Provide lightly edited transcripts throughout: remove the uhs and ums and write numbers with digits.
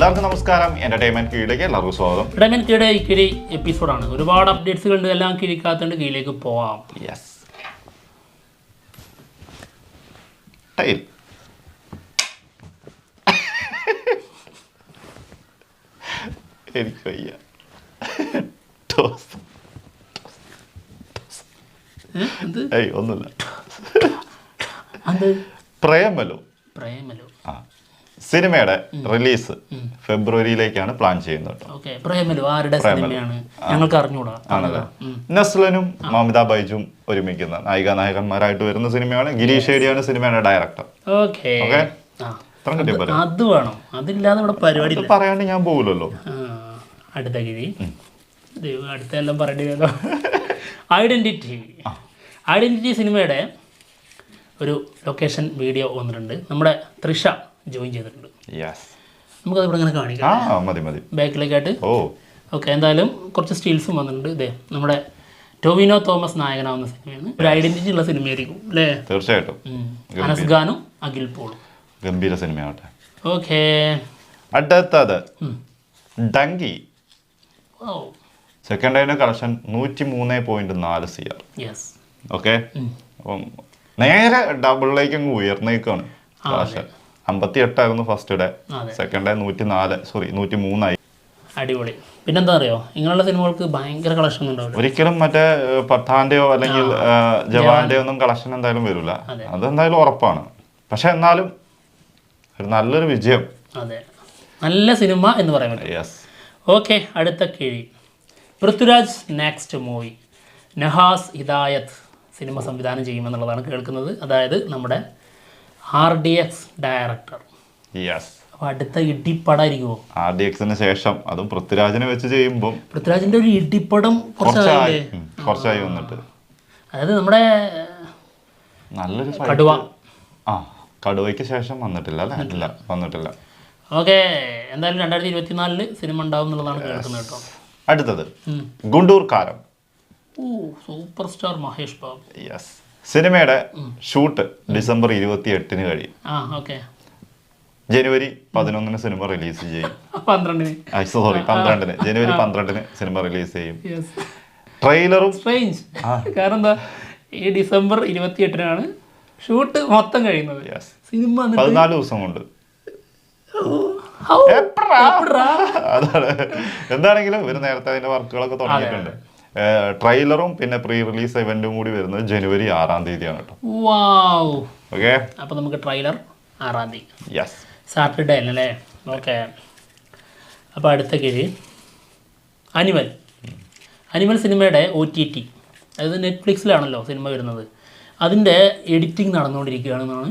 എല്ലാവർക്കും നമസ്കാരം. എന്റർടൈൻമെന്റ് കീഴിലേക്ക് എല്ലാവർക്കും സ്വാഗതം. എന്റർടൈൻമെന്റ് കീഴെ കിഴി എപ്പിസോഡാണ്. ഒരുപാട് അപ്ഡേറ്റ്സുകൾ ഉണ്ട്. എല്ലാം കിഴിക്കാത്തോണ്ട് കീഴിലേക്ക് പോവാം. യെസ്. ടൈൽ എനിക്ക് വയ്യ. ഒന്നുമില്ല. പ്രേമലു സിനിമയുടെ റിലീസ് ഫെബ്രുവരിയിലേക്കാണ് പ്ലാൻ ചെയ്യുന്നത്. നസ്ലനും മമിത ബൈജും ഒരുമിക്കുന്ന നായികന്മാരായിട്ട് വരുന്ന സിനിമയാണ്. ഗിരീഷ് ഏടിയാണ് സിനിമയുടെ ഡയറക്ടർ. പറയാണ്ട് ഞാൻ പോകില്ലല്ലോ. അടുത്ത കിഴി അടുത്തെല്ലാം പറയണ്ടല്ലോ. ഐഡന്റിറ്റി സിനിമയുടെ ഒരു ലൊക്കേഷൻ വീഡിയോ വന്നിട്ടുണ്ട്. നമ്മുടെ തൃഷ ജോയിൻ ചെയ്തിട്ടുണ്ട്. നമുക്കത് ഇവിടെ ഇങ്ങനെ കാണിക്കാം ബാക്കിലേക്കായിട്ട്. ഓക്കെ, എന്തായാലും കുറച്ച് സ്റ്റീൽസും വന്നിട്ടുണ്ട്. ഇതേ നമ്മുടെ ടൊവിനോ തോമസ് നായകനാവുന്ന സിനിമയാണ്. ഒരു ഐഡന്റിറ്റി ഉള്ള സിനിമയായിരിക്കും അല്ലേ? തീർച്ചയായിട്ടും. അനസ് ഖാനും അഖിൽ പോളും. ഗംഭീര സിനിമയാവട്ടെ. ഓക്കെ, അടുത്തത് ഡങ്കി. സെക്കൻഡ് ഡേയുടെ കളക്ഷൻ 103.4 CR. ഓക്കെ, അപ്പം നേരെ ഡബിളിലേക്ക് അങ്ങ് ഉയർന്നേക്കാണ് collection. 58 first day, second day 103 അടിപൊളി. പിന്നെന്താ അറിയോ, ഇങ്ങനെയുള്ള സിനിമകൾക്ക് ഭയങ്കര കളക്ഷൻ ഉണ്ടാവില്ല ഒരിക്കലും. മറ്റേ പത്താന്റെയോ അല്ലെങ്കിൽ ജവാന്റെയോ ഒന്നും കളക്ഷൻ എന്തായാലും വരില്ല, അതെന്തായാലും ഉറപ്പാണ്. പക്ഷെ എന്നാലും ഒരു നല്ലൊരു വിജയം, അതെ, നല്ല സിനിമ എന്ന് പറയാൻ പറ്റും. ഓക്കെ, അടുത്ത കിഴി പൃഥ്വിരാജ് നെക്സ്റ്റ് മൂവി നഹാസ് ഹിദായത്ത് സിനിമ സംവിധാനം ചെയ്യുമെന്നുള്ളതാണ് കേൾക്കുന്നത്. അതായത് നമ്മുടെ RDX ഡയറക്ടർ. അപ്പോൾ അടുത്ത ഇടിപ്പടായിരിക്കുമോ? RDXന് ശേഷം അതും പൃഥ്വിരാജിനെ വെച്ച് ചെയ്യുമ്പോൾ പൃഥ്വിരാജിന്റെ ഒരു ഇടിപ്പടം കുറച്ചായി വന്നിട്ട്, അതായത് നമ്മുടെ നല്ലൊരു കടുവയ്ക്ക് ശേഷം വന്നിട്ടില്ല അല്ലേ? ഇല്ല, വന്നിട്ടില്ല. ഓക്കെ, എന്തായാലും 2024 സിനിമ ഉണ്ടാവും എന്നുള്ളതാണ് കേൾക്കുന്നത് കേട്ടോ. അടുത്തത് ഗുണ്ടൂർ കാരം. Super star Mahesh Babu. സിനിമയുടെ ഷൂട്ട് ഡിസംബർ 28 കഴിയും. ജനുവരി 11 സിനിമ റിലീസ് ചെയ്യും. 12 ജനുവരി 12 സിനിമ റിലീസ് ചെയ്യും. ട്രെയിലറും കാരണം എന്താ, ഈ ഡിസംബർ 28 ഷൂട്ട് മൊത്തം കഴിയുന്നത്. സിനിമ 14 ദിവസം കൊണ്ട്. അതാണ്. എന്താണെങ്കിലും ഇവര് നേരത്തെ അതിന്റെ വർക്കുകളൊക്കെ തുടങ്ങിയിട്ടുണ്ട്. ട്രെയിലറും പിന്നെ പ്രീ റിലീസ് ഇവന്റും കൂടി വരുന്നത് ജനുവരി 6 തീയതിയാണ് കേട്ടോ. ഓക്കെ, അപ്പൊ നമുക്ക് ട്രെയിലർ 6 തീയതി യെസ് സാറ്റർഡേ അല്ലേ? ഓക്കെ, അപ്പോൾ അടുത്ത കിഴി അനിമൽ സിനിമയുടെ OTT, അതായത് നെറ്റ്ഫ്ലിക്സിലാണല്ലോ സിനിമ വരുന്നത്. അതിൻ്റെ എഡിറ്റിംഗ് നടന്നുകൊണ്ടിരിക്കുകയാണെന്നാണ്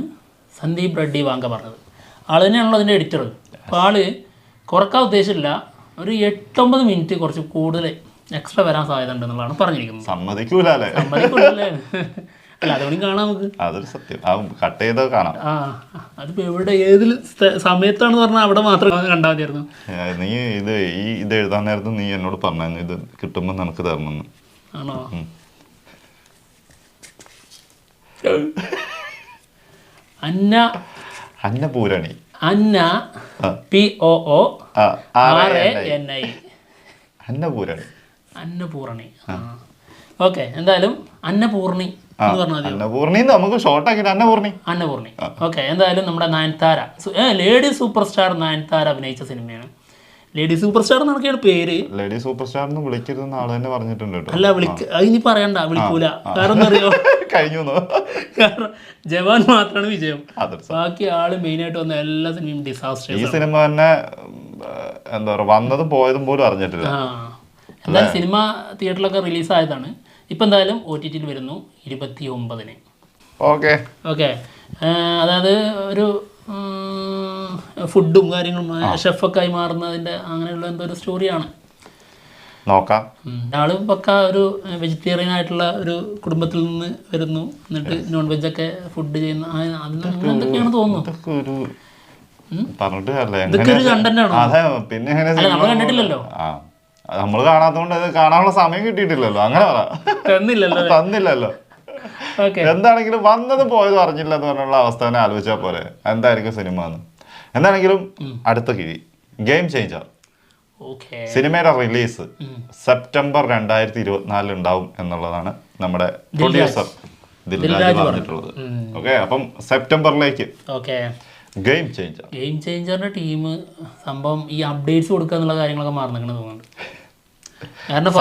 സന്ദീപ് റെഡ്ഡി വാങ്ക പറഞ്ഞത്. ആൾ തന്നെയാണല്ലോ അതിൻ്റെ എഡിറ്റർ. അപ്പോൾ ആള് കുറക്കാൻ ഉദ്ദേശമില്ല, ഒരു 8-9 മിനിറ്റ് കുറച്ച് കൂടുതൽ എക്സ്ട്രാ വരാൻ സാധ്യത ഉണ്ടെന്നുള്ളതാണ് പറഞ്ഞിരിക്കുന്നത്. സമ്മതിക്കൂലേ? അല്ല, അതുകൊണ്ട് കാണാം നമുക്ക്. അതൊരു സത്യം, കട്ട് ചെയ്ത് കാണാം. അതിപ്പോൾ എവിടെ ഏത് സമയത്താണെന്ന് പറഞ്ഞാൽ അവിടെ മാത്രം കണ്ടാൽ മതിയായിരുന്നു. നീ ഇത് എഴുതാൻ നേരത്ത് നീ എന്നോട് പറഞ്ഞു ഇത് കിട്ടുമ്പോൾ നിനക്ക് തരണമെന്ന്. ആണോ? അന്നപൂരണി. അന്നപൂരണി. ഓക്കെ, എന്തായാലും അന്നപൂർണി എന്ന് പറഞ്ഞാൽ അന്നപൂർണി നമുക്ക് ഷോർട്ടാക്കിട്ട് അന്നപൂർണി. ഓക്കെ, എന്തായാലും നമ്മുടെ Nayanthara, lady super star Nayanthara അഭിനയിച്ച സിനിമയാണ്. ലേഡി സൂപ്പർ സ്റ്റാർ എന്നൊക്കെയാണ് പേര്. ലേഡി സൂപ്പർ സ്റ്റാർ എന്ന് വിളിക്കരുതെന്ന് ആള് തന്നെ പറഞ്ഞിട്ടുണ്ട്. അല്ല, ഇനി പറയണ്ട, വിളിക്കൂല. കാരണം അറിയോ, കഴിഞ്ഞു. കാരണം ജവാൻ മാത്രമാണ് വിജയം. ബാക്കി ആള് മെയിനായിട്ട് വന്ന എല്ലാ സിനിമയും ഡിസാസ്റ്റർ. ഈ സിനിമ തന്നെ എന്താ പറയുക, വന്നതും പോയതും പോലും അറിഞ്ഞിട്ടില്ല. എന്തായാലും സിനിമ തിയേറ്ററിലൊക്കെ റിലീസായതാണ്. ഇപ്പം എന്തായാലും OTT വരുന്നു 29. ഓക്കെ, അതായത് ഒരു ഫുഡും കാര്യങ്ങളും ഷെഫൊക്കെ ആയി മാറുന്നതിൻ്റെ അങ്ങനെയുള്ള എന്തോ ഒരു സ്റ്റോറിയാണ്. നോക്കാം. ആള് പക്ക ഒരു വെജിറ്റേറിയൻ ആയിട്ടുള്ള ഒരു കുടുംബത്തിൽ നിന്ന് വരുന്നു, എന്നിട്ട് നോൺ വെജ് ഒക്കെ ഫുഡ് ചെയ്യുന്ന എന്തൊക്കെയാണ് തോന്നുന്നു. ഇതൊക്കെ ഒരു കണ്ടന്റ് ആണോ? പിന്നെ നമ്മൾ കണ്ടിട്ടില്ലല്ലോ. നമ്മൾ കാണാത്തോണ്ട് അത് കാണാനുള്ള സമയം കിട്ടിയിട്ടില്ലല്ലോ. അങ്ങനെ തന്നില്ലല്ലോ. എന്താണെങ്കിലും വന്നത് പോയത് അറിഞ്ഞില്ല എന്ന് പറഞ്ഞുള്ള അവസ്ഥ തന്നെ ആലോചിച്ചാൽ പോലെ എന്തായിരിക്കും സിനിമ എന്ന്. എന്താണെങ്കിലും അടുത്ത കിഴി ഗെയിം ചേഞ്ചർ. ഓക്കെ. സിനിമയുടെ റിലീസ് സെപ്റ്റംബർ 2024 ഉണ്ടാവും എന്നുള്ളതാണ് നമ്മുടെ പ്രൊഡ്യൂസർ ദിൽരാജ് പറഞ്ഞിട്ടുള്ളത്. ഓക്കെ, അപ്പം സെപ്റ്റംബറിലേക്ക് ഗെയിം ചേഞ്ചർ. ഗെയിം ചേഞ്ചറിന്റെ ടീം സംഭവം ഈ അപ്ഡേറ്റ്സ് കൊടുക്കുക എന്നുള്ള കാര്യങ്ങളൊക്കെ മറന്നിങ്ങനെ തോന്നുന്നുണ്ട്. കാരണം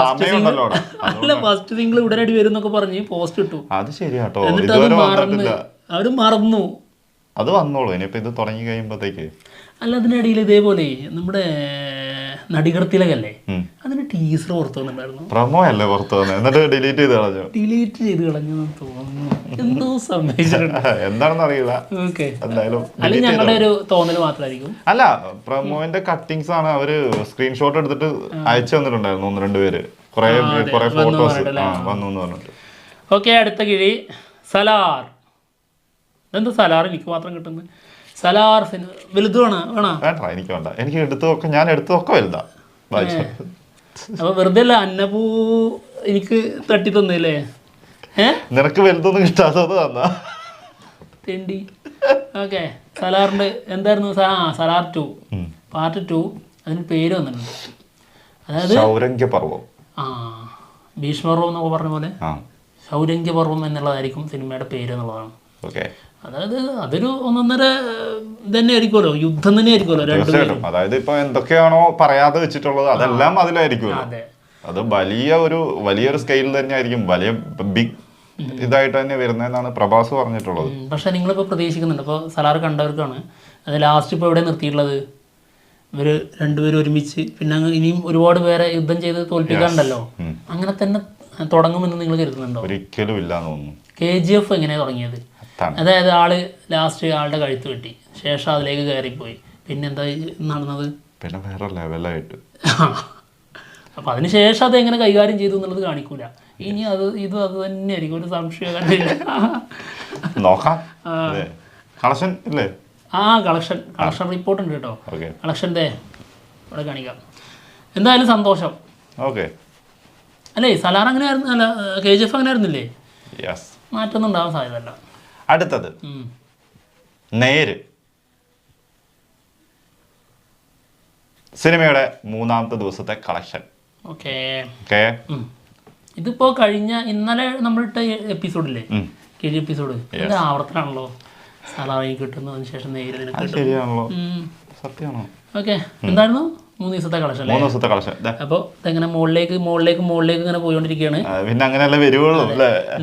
ഫസ്റ്റ് സിംഗിൾ ഉടനടി വരും എന്നൊക്കെ പറഞ്ഞ് പോസ്റ്റ് ഇട്ടു. അത് ശരിയാട്ടോ, എന്നിട്ട് അവര് മറന്നു. അത് വന്നോളൂ ഇനിയിപ്പോ ഇത് തുടങ്ങി കഴിയുമ്പോഴത്തേക്ക്. അല്ല, അതിനിടയിൽ ഇതേപോലെ നമ്മുടെ നടികർത്തിലകല്ലേ, അതിന് ടീസർ പുറത്തു വന്നിട്ടുണ്ടായിരുന്നു. പ്രമോ അല്ലേ പുറത്തു വന്നത്, എന്നിട്ട് ഡിലീറ്റ് ചെയ്ത് കളഞ്ഞു തോന്നുന്നു. എന്തോ സംഭവിച്ചിട്ടുണ്ട്, എന്താണെന്ന് അറിയില്ല. ഓക്കെ, എന്തായാലും അല്ലെങ്കിൽ ഞങ്ങളുടെ ഒരു തോന്നൽ മാത്രമായിരിക്കും. അല്ല, പ്രമോന്റെ കട്ടിങ്സ് ആണ് അവര് സ്ക്രീൻഷോട്ട് എടുത്തിട്ട് അയച്ചു തന്നിട്ടുണ്ടായിരുന്നു 1-2 പേര്, കുറെ ഫോട്ടോസ് വന്നു എന്ന് പറഞ്ഞിട്ട്. ഓക്കെ, അടുത്ത കിഴി സലാർ. ഇതെന്താ സലാർ എനിക്ക് മാത്രം കിട്ടുന്നത്? സലാർ വലുത് വേണ്ട, എനിക്ക് വേണ്ട. എനിക്ക് ഞാൻ എടുത്തതൊക്കെ വലുതാ. അപ്പൊ വെറുതെ അല്ല, അന്നപൂ എനിക്ക് തട്ടി തന്നില്ലേ? നിനക്ക് വലുതൊന്നും കിട്ടാത്തത് തന്നാ തെണ്ടി. ഓക്കെ, സലാറിന്റെ എന്തായിരുന്നു? സലാർ 2 പാർട്ട് 2. അതിന് പേര് വന്നിട്ടുണ്ട്, അതായത് ശൗരംഗ്യപർവം. ഭീഷ്മപർവം എന്നൊക്കെ പറഞ്ഞ പോലെ ശൗരംഗ്യപർവം എന്നുള്ളതായിരിക്കും സിനിമയുടെ പേര് എന്നുള്ളതാണ്. ഓക്കെ, അതായത് അതൊരു 1.5 തന്നെ ആയിരിക്കുമല്ലോ, യുദ്ധം തന്നെ ആയിരിക്കുമല്ലോ രണ്ടുപേരും. അതായത് ഇപ്പൊ എന്തൊക്കെയാണോ പറയാതെ വെച്ചിട്ടുള്ളത് അതെല്ലാം അതിലായിരിക്കുമല്ലോ. അത് വലിയൊരു സ്കെയിലിൽ തന്നെ ആയിരിക്കും, വലിയ ബിഗ് ഇതായിട്ട് തന്നെ വരുന്നതെന്നാണ് പ്രഭാസ് പറഞ്ഞിട്ടുള്ളത്. പക്ഷെ നിങ്ങളിപ്പോൾ പ്രതീക്ഷിക്കുന്നുണ്ട്, ഇപ്പോൾ സലാർ കണ്ടവർക്കാണ് അത് ലാസ്റ്റ് ഇപ്പോൾ എവിടെ നിർത്തിയിട്ടുള്ളത്? ഇവർ രണ്ടുപേരും ഒരുമിച്ച് പിന്നെ ഇനിയും ഒരുപാട് പേരെ യുദ്ധം ചെയ്ത് തോൽപ്പിക്കാറുണ്ടല്ലോ, അങ്ങനെ തന്നെ തുടങ്ങുമെന്ന് നിങ്ങൾ കരുതുന്നുണ്ടോ? ഒരിക്കലും ഇല്ല എന്ന് തോന്നുന്നു. KGF എങ്ങനെയാണ് തുടങ്ങിയത്? അതായത് ആള് ലാസ്റ്റ് ആളുടെ കഴുത്ത് വെട്ടി, ശേഷം അതിലേക്ക് കയറിപ്പോയി, പിന്നെന്താ നടന്നത്? പിന്നെ വേറെ ലെവലായിട്ട്. അപ്പൊ അതിനുശേഷം അത് എങ്ങനെ കൈകാര്യം ചെയ്തു എന്നുള്ളത് കാണിക്കൂല. ഇനി അത് തന്നെ ആയിരിക്കും, ഒരു സംശയം കണ്ടില്ല. നോക്കാം. കളക്ഷൻ ഇല്ലേ? കളക്ഷൻ റിപ്പോർട്ട് ഉണ്ട് കേട്ടോ. കളക്ഷൻ്റെ ഇവിടെ കാണിക്കാം. എന്തായാലും സന്തോഷം. ഓക്കെ അല്ലേ? സലാർ അങ്ങനെ ആയിരുന്നു, അല്ല KGF അങ്ങനെ ആയിരുന്നില്ലേ? മാറ്റൊന്നും ഉണ്ടാവാൻ സാധ്യതയല്ല. അടുത്തത് നേര്. സിനിമയുടെ 3ാമത്തെ ദിവസത്തെ കളക്ഷൻ. ഓക്കെ, ഇതിപ്പോ ഇന്നലെ നമ്മളിട്ട എപ്പിസോഡില്ലേ, എപ്പിസോഡ് ഇത് ആവർത്തനാണല്ലോ. സലാറി കിട്ടുന്നതിന് ശേഷം നേര് ശരിയാണല്ലോ, സത്യമാണോ? ഓക്കെ, എന്തായിരുന്നു 3 ദിവസത്തെ കളക്ഷൻ? 3 ദിവസത്തെ കളക്ഷൻ. അപ്പോൾ ഇതെങ്ങനെ മുകളിലേക്ക് ഇങ്ങനെ പോയിക്കൊണ്ടിരിക്കുകയാണ്. പിന്നെ അങ്ങനെയല്ല വരുവുള്ളൂ.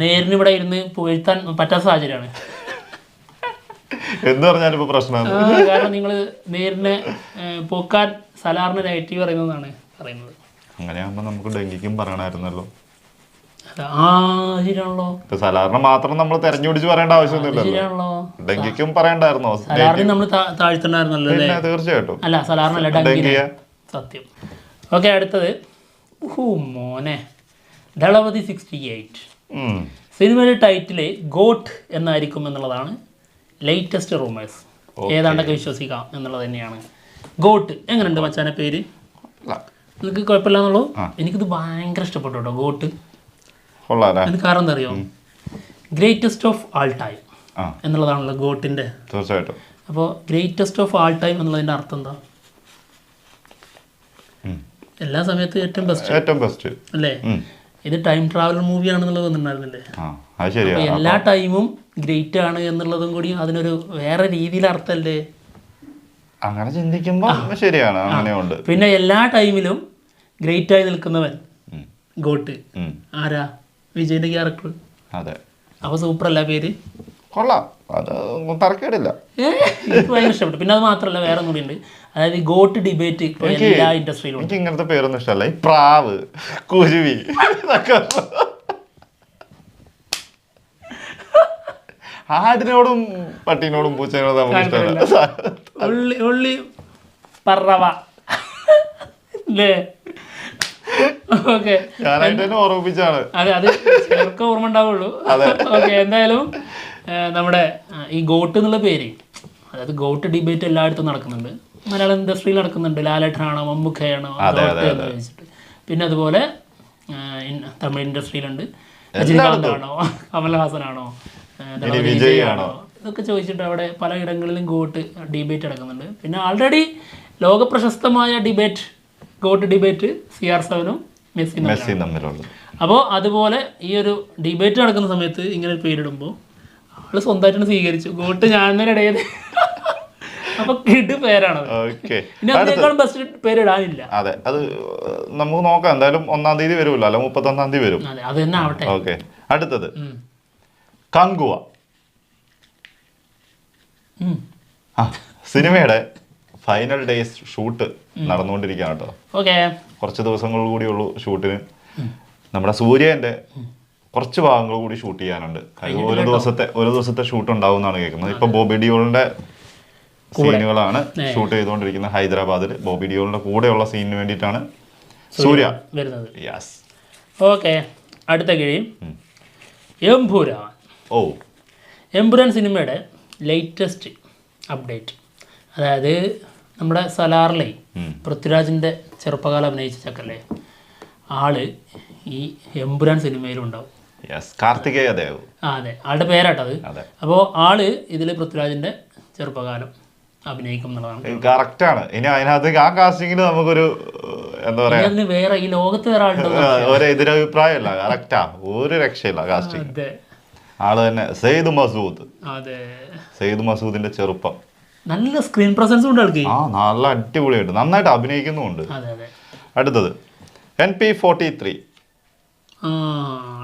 നേരിന് ഇവിടെ ഇരുന്ന് പോഴ്ത്താൻ പറ്റാത്ത സാഹചര്യമാണ്. എന്ത് പറഞ്ഞാലും ഇപ്പൊ പ്രശ്നമാണ്. കാരണം നിങ്ങൾ നേരിനെ പോക്കാൻ സലാറിന് നെഗറ്റീവ് പറയുന്നതാണ് പറയുന്നത്. അങ്ങനെയാകുമ്പോ നമുക്ക് ഡെങ്കിക്കും പറയണമായിരുന്നല്ലോ. ശരിയാണല്ലോ, സലാറിനെ മാത്രം നമ്മൾ തെരഞ്ഞുപിടിച്ച് പറയേണ്ട ആവശ്യമൊന്നുമില്ലല്ലോ. ഡെങ്കിക്കും പറയണ്ടായിരുന്നോ? സലാറിന് നമ്മൾ താഴ്ത്തണ്ടായിരുന്നല്ലോ. തീർച്ചയായിട്ടും. അല്ല, സലാറിനല്ല, ഡെങ്കിയെ. സത്യം. ഓക്കെ, അടുത്തത് മോനെ ദളപതി 68. സിനിമയുടെ ടൈറ്റില് ഗോട്ട് എന്നായിരിക്കും എന്നുള്ളതാണ് ലേറ്റസ്റ്റ് റൂമേഴ്സ്. ഏതാണ്ടൊക്കെ വിശ്വസിക്കാം എന്നുള്ളത് തന്നെയാണ്. ഗോട്ട് എങ്ങനെയുണ്ട് മച്ചാനെ പേര്? നിങ്ങൾക്ക് കുഴപ്പമില്ല എന്നുള്ളൂ. എനിക്കിത് ഭയങ്കര ഇഷ്ടപ്പെട്ടു കേട്ടോ, ഗോട്ട്. അതിന് കാരണം എന്താ അറിയോ? ഗ്രേറ്റസ്റ്റ് ഓഫ് ആൾ ടൈം എന്നുള്ളതാണല്ലോ ഗോട്ടിന്റെ. തീർച്ചയായിട്ടും. അപ്പോൾ ഗ്രേറ്റസ്റ്റ് ഓഫ് ആൾ ടൈം എന്നുള്ളതിന്റെ അർത്ഥം എന്താ? എല്ലാ സമയത്തും ഏറ്റവും ബെസ്റ്റ് അല്ലേ? ഇത് ടൈം ട്രാവൽ മൂവിയാണെന്നുള്ളത് വന്നിട്ടുണ്ടായിരുന്നില്ലേ? അപ്പോൾ എല്ലാ ടൈമും ഗ്രേറ്റ് ആണ് എന്നുള്ളതും കൂടി അതിനൊരു വേറെ രീതിയിൽ അർത്ഥമല്ലേ? അങ്ങനെ ചിന്തിക്കുമ്പോൾ ശരിയാണ്, അങ്ങനെയുണ്ട്. പിന്നെ എല്ലാ ടൈമിലും ഗ്രേറ്റ് ആയി നിൽക്കുന്നവൻ ഗോട്ട്. ആരാ? വിജയന്റെ ക്യാരക്ടർ. അതെ. അപ്പൊ സൂപ്പർ അല്ല പേര്? കൊള്ളാം, അത് തർക്കേടില്ല. എനിക്ക് ഭയങ്കര ഇഷ്ടപ്പെട്ടു. പിന്നെ അത് മാത്രമല്ല, വേറെ ഒന്നും കൂടി ഉണ്ട്. അതായത് ഗോട്ട് ഡിബേറ്റ് എല്ലാ ഇൻഡസ്ട്രിയിലും. എനിക്ക് ഇങ്ങനത്തെ പേരൊന്നും ഇഷ്ടമല്ല. ഈ പ്രാവ്, കുരുവി, ആടിനോടും പട്ടീനോടും പൂച്ചനോടും നമുക്ക് ഇഷ്ടമല്ല. ഉള്ളി പറവ അല്ലേ? ഓക്കെ, ഞാനായിട്ട് ഓർമ്മിപ്പിച്ചാണ്. അതെ, അത് ചിലർക്ക് ഓർമ്മ ഉണ്ടാവുള്ളൂ. ഓക്കെ, എന്തായാലും നമ്മുടെ ഈ ഗോട്ട് എന്നുള്ള പേര്, അതായത് ഗോട്ട് ഡിബേറ്റ് എല്ലായിടത്തും നടക്കുന്നുണ്ട്. മലയാളം ഇൻഡസ്ട്രിയിൽ നടക്കുന്നുണ്ട്. ലാലേട്ടനാണോ മമ്മൂക്കയാണോ എന്ന് ചോദിച്ചിട്ട്. പിന്നെ അതുപോലെ തമിഴ് ഇൻഡസ്ട്രിയിലുണ്ട്. രജനികാന്താണോ കമൽഹാസനാണോ വിജയ് ആണോ ഇതൊക്കെ ചോദിച്ചിട്ട് അവിടെ പലയിടങ്ങളിലും ഗോട്ട് ഡിബേറ്റ് നടക്കുന്നുണ്ട്. പിന്നെ ആൾറെഡി ലോകപ്രശസ്തമായ ഡിബേറ്റ് ഗോട്ട് ഡിബേറ്റ് CR7ഉം മെസ്സിയും തമ്മിലുള്ള. അപ്പോൾ അതുപോലെ ഈ ഒരു ഡിബേറ്റ് നടക്കുന്ന സമയത്ത് ഇങ്ങനെ ഒരു പേരിടുമ്പോൾ ആള് സ്വന്തമായിട്ടാണ് സ്വീകരിച്ചു. ഗോട്ട് ഞാൻ തന്നെ ഇടയത്. അപ്പൊ കിഡ് പേരാണത്. ഇനി അതിനേക്കാളും ബെസ്റ്റ് പേരിടാനില്ല. അതെ, അത് നമുക്ക് നോക്കാം. എന്തായാലും 1-ാം തീയതി വരുമല്ലോ, അല്ല 31-ാം തീയതി വരും. അതെ, അത് തന്നെ ആവട്ടെ. ഓക്കെ, അടുത്തത് കങ്കുവ. സിനിമയുടെ ഫൈനൽ ഡേയ്സ് ഷൂട്ട് നടന്നുകൊണ്ടിരിക്കുകയാണ് കേട്ടോ. കുറച്ച് ദിവസങ്ങൾ കൂടിയുള്ളൂ ഷൂട്ടിന്. നമ്മുടെ സൂര്യന്റെ കുറച്ച് ഭാഗങ്ങൾ കൂടി ഷൂട്ട് ചെയ്യാനുണ്ട്. ഒരു ദിവസത്തെ ഷൂട്ട് ഉണ്ടാവും എന്നാണ് കേൾക്കുന്നത്. ഇപ്പൊ ബോബി ഡിയോളിന്റെ സീനുകളാണ് ഷൂട്ട് ചെയ്തുകൊണ്ടിരിക്കുന്നത് ഹൈദരാബാദിൽ. ബോബി ഡിയോളിന്റെ കൂടെയുള്ള സീനിന് വേണ്ടിയിട്ടാണ് സൂര്യ വരുന്നത്. യെസ്. ഓക്കെ, അടുത്ത കിഴി എംപുരാൻ. എംപുരാൻ സിനിമയുടെ ലേറ്റസ്റ്റ് അപ്ഡേറ്റ്, അതായത് നമ്മുടെ സലാറിലെ പൃഥ്വിരാജിന്റെ ചെറുപ്പകാലം അഭിനയിച്ച ചക്കല്ലേ, ആള് ഈ എംപുരാൻ സിനിമയിലും ഉണ്ടാവും. കാർത്തികേയ ദേവ്. അതെ, ആളുടെ പേരാട്ടത്. അപ്പോൾ ആള് ഇതിൽ പൃഥ്വിരാജിന്റെ ചെറുപ്പകാലം അഭിനയിക്കും എന്നുള്ളതാണ്. കറക്റ്റ് ആണ്. ഇനി അതിനകത്ത് ആ കാസ്റ്റിംഗിന് നമുക്കൊരു എന്താ പറയാ, വേറെ ഈ ലോകത്ത് വേറെ ഒരു എതിരഭിപ്രായമല്ല. കറക്റ്റാ, ഒരു രക്ഷയില്ല കാസ്റ്റിംഗ്. ആള് തന്നെ സെയ്ദ് മസൂദ്. അതെ, സെയ്ദ് മസൂദിന്റെ ചെറുപ്പം. നല്ല സ്ക്രീൻ പ്രസൻസ് ഉണ്ട് ആൾക്ക്. നല്ല അടിപൊളിയായിട്ട് നന്നായിട്ട് അഭിനയിക്കുന്നുമുണ്ട്. അടുത്തത് NP43.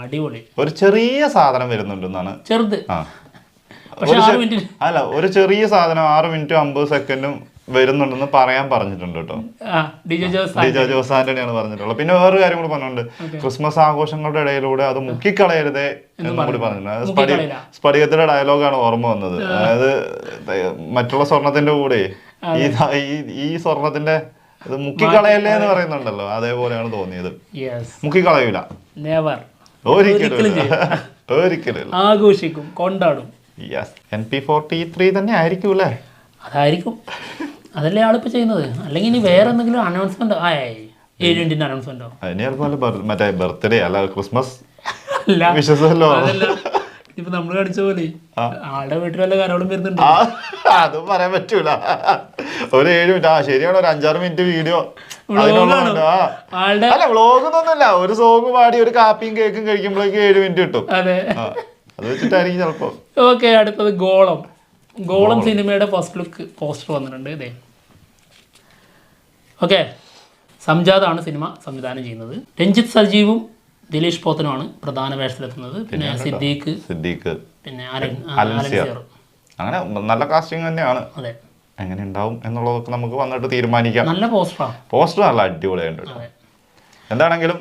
അടിപൊളി. ഒരു ചെറിയ സാധനം വരുന്നുണ്ടെന്നാണ്. ചെറുത് അല്ല, ഒരു ചെറിയ സാധനം 6 മിനിറ്റും 50 സെക്കൻഡും വരുന്നുണ്ടെന്ന് പറഞ്ഞിട്ടുണ്ട് കേട്ടോ. ഡിജോ ജോസ് ആന്റണിയാണ് പറഞ്ഞിട്ടുള്ളത്. പിന്നെ വേറൊരു കാര്യം കൂടി പറഞ്ഞിട്ടുണ്ട്, ക്രിസ്മസ് ആഘോഷങ്ങളുടെ ഇടയിലൂടെ അത് മുക്കിക്കളയരുതേ എന്നും കൂടി പറഞ്ഞിട്ടുണ്ട്. സ്ഫടികത്തിന്റെ ഡയലോഗാണ് ഓർമ്മ വന്നത്. അതായത് മറ്റുള്ള സ്വർണത്തിന്റെ കൂടെ ഈ സ്വർണത്തിന്റെ ഇത് മുക്കിക്കളയല്ലേ എന്ന് പറയുന്നുണ്ടല്ലോ, അതേപോലെയാണ് തോന്നിയത്. മുക്കിക്കളയൂല, ഒരിക്കലും ആഘോഷിക്കും, കൊണ്ടാടും. NP43 തന്നെ ആയിരിക്കും അല്ലേ? അതായിരിക്കും, അതല്ലേ ആളിപ്പോ ചെയ്യുന്നത്. അല്ലെങ്കിൽ ഇനി വേറെ എന്തെങ്കിലും അനൗൺസ്മെന്റ് അനൗൺസ്മെന്റോ മറ്റേ ബർത്ത്ഡേ അല്ല ക്രിസ്മസ് വിശ്വസല്ലോ. ഇപ്പൊ നമ്മള് കാണിച്ച പോലെ ആളുടെ വീട്ടിൽ വല്ല കരോളും വരുന്നുണ്ട്. അതും പറയാൻ പറ്റൂല. ഒരു 7 മിനിറ്റ് ശരിയാണ്, ഒരു 5-6 മിനിറ്റ് വീഡിയോ. അല്ല, വ്ളോഗൊന്നുമില്ല, ഒരു സോങ് പാടി ഒരു കാപ്പിയും കേക്കും കഴിക്കുമ്പോഴേക്ക് 7 മിനിറ്റ് കിട്ടും. അതെ, അത് വെച്ചിട്ടായിരിക്കും ചിലപ്പോ. ഓക്കെ, അടുത്തത് ഗോളം സിനിമയുടെ ഫസ്റ്റ് ലുക്ക് പോസ്റ്റർ വന്നിട്ടുണ്ട്. ഇതേ ഓക്കെ, സംജാതാണ് സിനിമ സംവിധാനം ചെയ്യുന്നത്. രഞ്ജിത്ത് സജീവും ദിലീഷ് പോത്തനുമാണ് പ്രധാന വേഷത്തിലെത്തുന്നത്. പിന്നെ സിദ്ദീഖ്, പിന്നെ അങ്ങനെ നല്ല കാസ്റ്റിംഗ് തന്നെയാണ്. അതെ, എങ്ങനെ ഉണ്ടാവും എന്നുള്ളതൊക്കെ നമുക്ക് വന്നിട്ട് തീരുമാനിക്കാം. നല്ല പോസ്റ്റർ നല്ല അടിപൊളിയായിട്ടുണ്ട്. എന്താണെങ്കിലും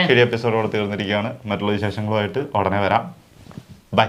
ശരി, എപ്പിസോഡോടെ തീർന്നിരിക്കുകയാണ്. മറ്റുള്ള വിശേഷങ്ങളുമായിട്ട് ഉടനെ വരാം. ബൈ.